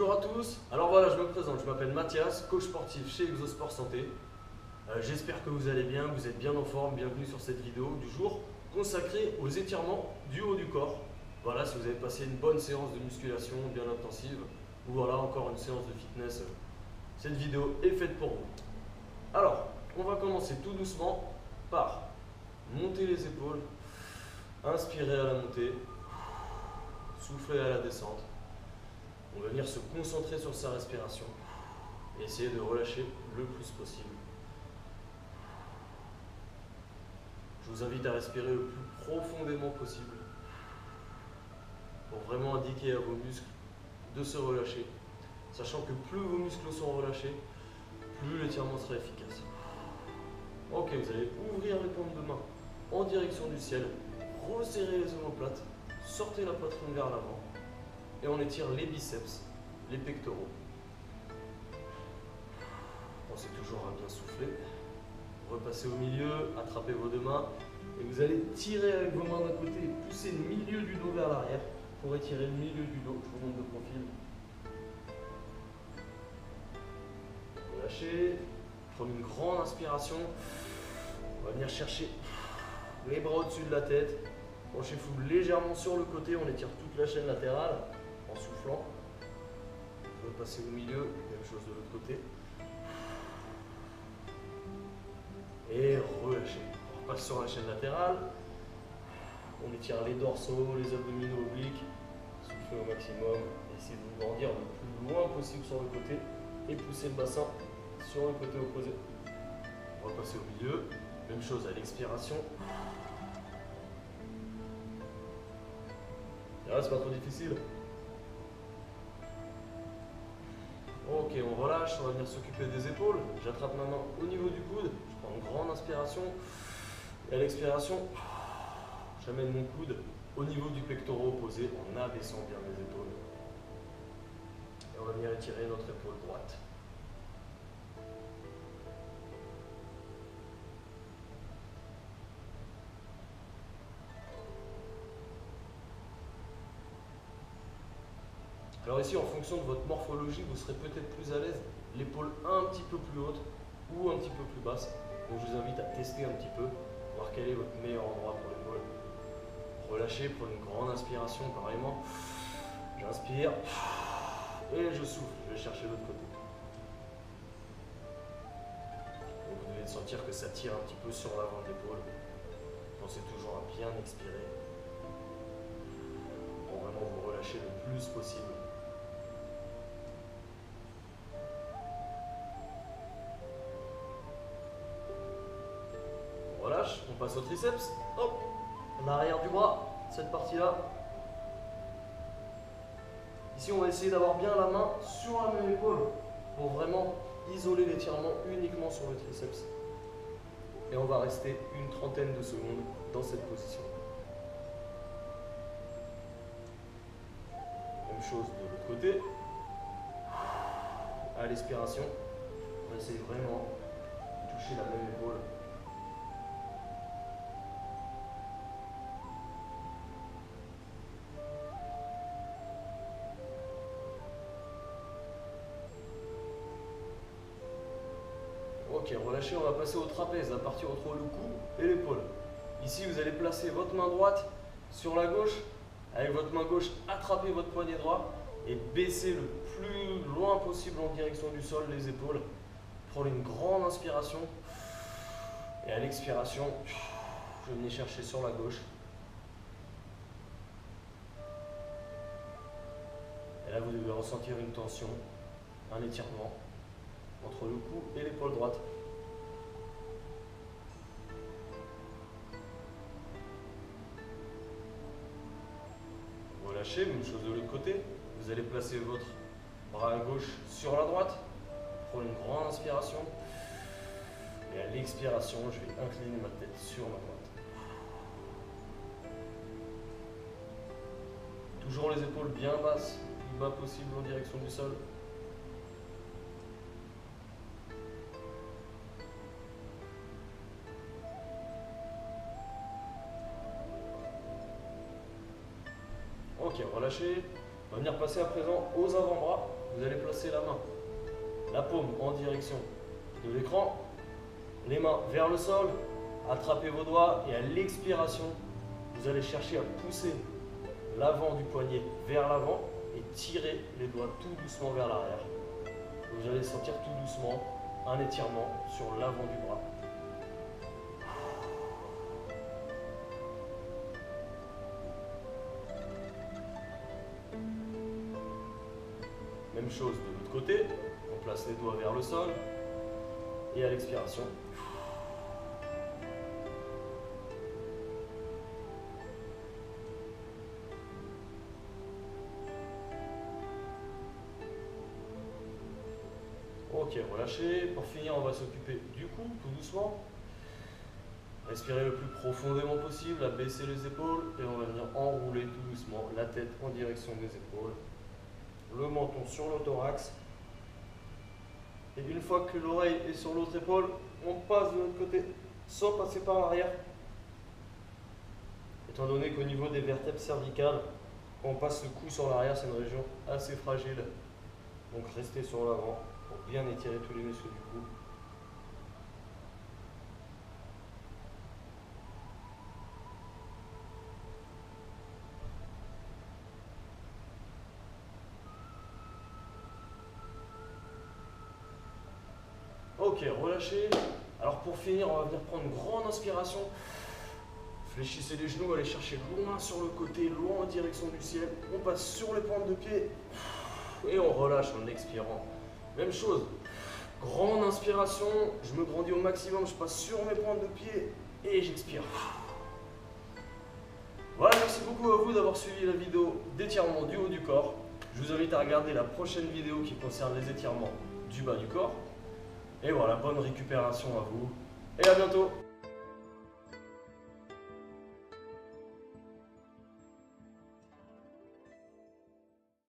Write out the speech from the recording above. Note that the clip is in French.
Bonjour à tous, alors voilà je me présente, je m'appelle Mathias, coach sportif chez Exosport Santé. J'espère que vous allez bien, que vous êtes bien en forme, bienvenue sur cette vidéo du jour consacrée aux étirements du haut du corps. Voilà, si vous avez passé une bonne séance de musculation bien intensive ou voilà encore une séance de fitness, cette vidéo est faite pour vous. Alors, on va commencer tout doucement par monter les épaules, inspirer à la montée, souffler à la descente. On va venir se concentrer sur sa respiration et essayer de relâcher le plus possible. Je vous invite à respirer le plus profondément possible pour vraiment indiquer à vos muscles de se relâcher, sachant que plus vos muscles sont relâchés, plus l'étirement sera efficace. Ok, vous allez ouvrir les paumes de main en direction du ciel, resserrer les omoplates, sortez la poitrine vers l'avant et on étire les biceps, les pectoraux. Pensez toujours à bien souffler. Repassez au milieu, attrapez vos deux mains et vous allez tirer avec vos mains d'un côté et pousser le milieu du dos vers l'arrière pour étirer le milieu du dos. Je vous montre de profil. Relâchez, prenez une grande inspiration. On va venir chercher les bras au-dessus de la tête. Penchez-vous légèrement sur le côté, on étire toute la chaîne latérale en soufflant. Repassez au milieu, même chose de l'autre côté. Et relâchez. On repasse sur la chaîne latérale. On étire les dorsaux, les abdominaux obliques. Soufflez au maximum. Essayez de vous grandir le plus loin possible sur le côté. Et poussez le bassin sur le côté opposé. Repassez au milieu. Même chose à l'expiration. Et là, c'est pas trop difficile. Ok, on relâche, on va venir s'occuper des épaules. J'attrape ma main au niveau du coude. Je prends une grande inspiration. Et à l'expiration, j'amène mon coude au niveau du pectoral opposé en abaissant bien mes épaules. Et on va venir étirer notre épaule droite. Alors ici, en fonction de votre morphologie, vous serez peut-être plus à l'aise, l'épaule un petit peu plus haute ou un petit peu plus basse. Donc je vous invite à tester un petit peu, voir quel est votre meilleur endroit pour l'épaule. Relâchez, prenez une grande inspiration, pareillement. J'inspire et je souffle, je vais chercher l'autre côté. Donc vous devez sentir que ça tire un petit peu sur l'avant de l'épaule. Pensez toujours à bien expirer pour vraiment vous relâcher le plus possible. On relâche, on passe au triceps. Hop, l'arrière du bras, cette partie-là. Ici, on va essayer d'avoir bien la main sur la même épaule pour vraiment isoler l'étirement uniquement sur le triceps. Et on va rester une trentaine de secondes dans cette position. Même chose de l'autre côté. À l'expiration, on va essayer vraiment de toucher la même épaule. Ok, relâchez, on va passer au trapèze, la partie entre le cou et l'épaule. Ici, vous allez placer votre main droite sur la gauche. Avec votre main gauche, attrapez votre poignet droit et baissez le plus loin possible en direction du sol les épaules. Prenez une grande inspiration. Et à l'expiration, je venez chercher sur la gauche. Et là, vous devez ressentir une tension, un étirement entre le cou et l'épaule droite. Relâchez, même chose de l'autre côté. Vous allez placer votre bras à gauche sur la droite. Prenez une grande inspiration. Et à l'expiration, je vais incliner ma tête sur ma droite. Toujours les épaules bien basses, le plus bas possible en direction du sol. Ok, relâchez. On va venir passer à présent aux avant-bras. Vous allez placer la main, la paume en direction de l'écran, les mains vers le sol, attrapez vos doigts et à l'expiration, vous allez chercher à pousser l'avant du poignet vers l'avant et tirer les doigts tout doucement vers l'arrière. Vous allez sentir tout doucement un étirement sur l'avant du bras. Même chose de l'autre côté, on place les doigts vers le sol et à l'expiration. Ok, relâchez. Pour finir, on va s'occuper du cou, tout doucement. Respirez le plus profondément possible, abaissez les épaules et on va venir enrouler tout doucement la tête en direction des épaules. Le menton sur le thorax. Et une fois que l'oreille est sur l'autre épaule, on passe de l'autre côté sans passer par l'arrière. Étant donné qu'au niveau des vertèbres cervicales, on passe le cou sur l'arrière, c'est une région assez fragile. Donc restez sur l'avant pour bien étirer tous les muscles du cou. Ok, relâchez. Alors pour finir, on va venir prendre une grande inspiration. Fléchissez les genoux, allez chercher loin sur le côté, loin en direction du ciel. On passe sur les pointes de pied et on relâche en expirant. Même chose, grande inspiration, je me grandis au maximum, je passe sur mes pointes de pied et j'expire. Voilà, merci beaucoup à vous d'avoir suivi la vidéo d'étirement du haut du corps. Je vous invite à regarder la prochaine vidéo qui concerne les étirements du bas du corps. Et voilà, bonne récupération à vous et à bientôt.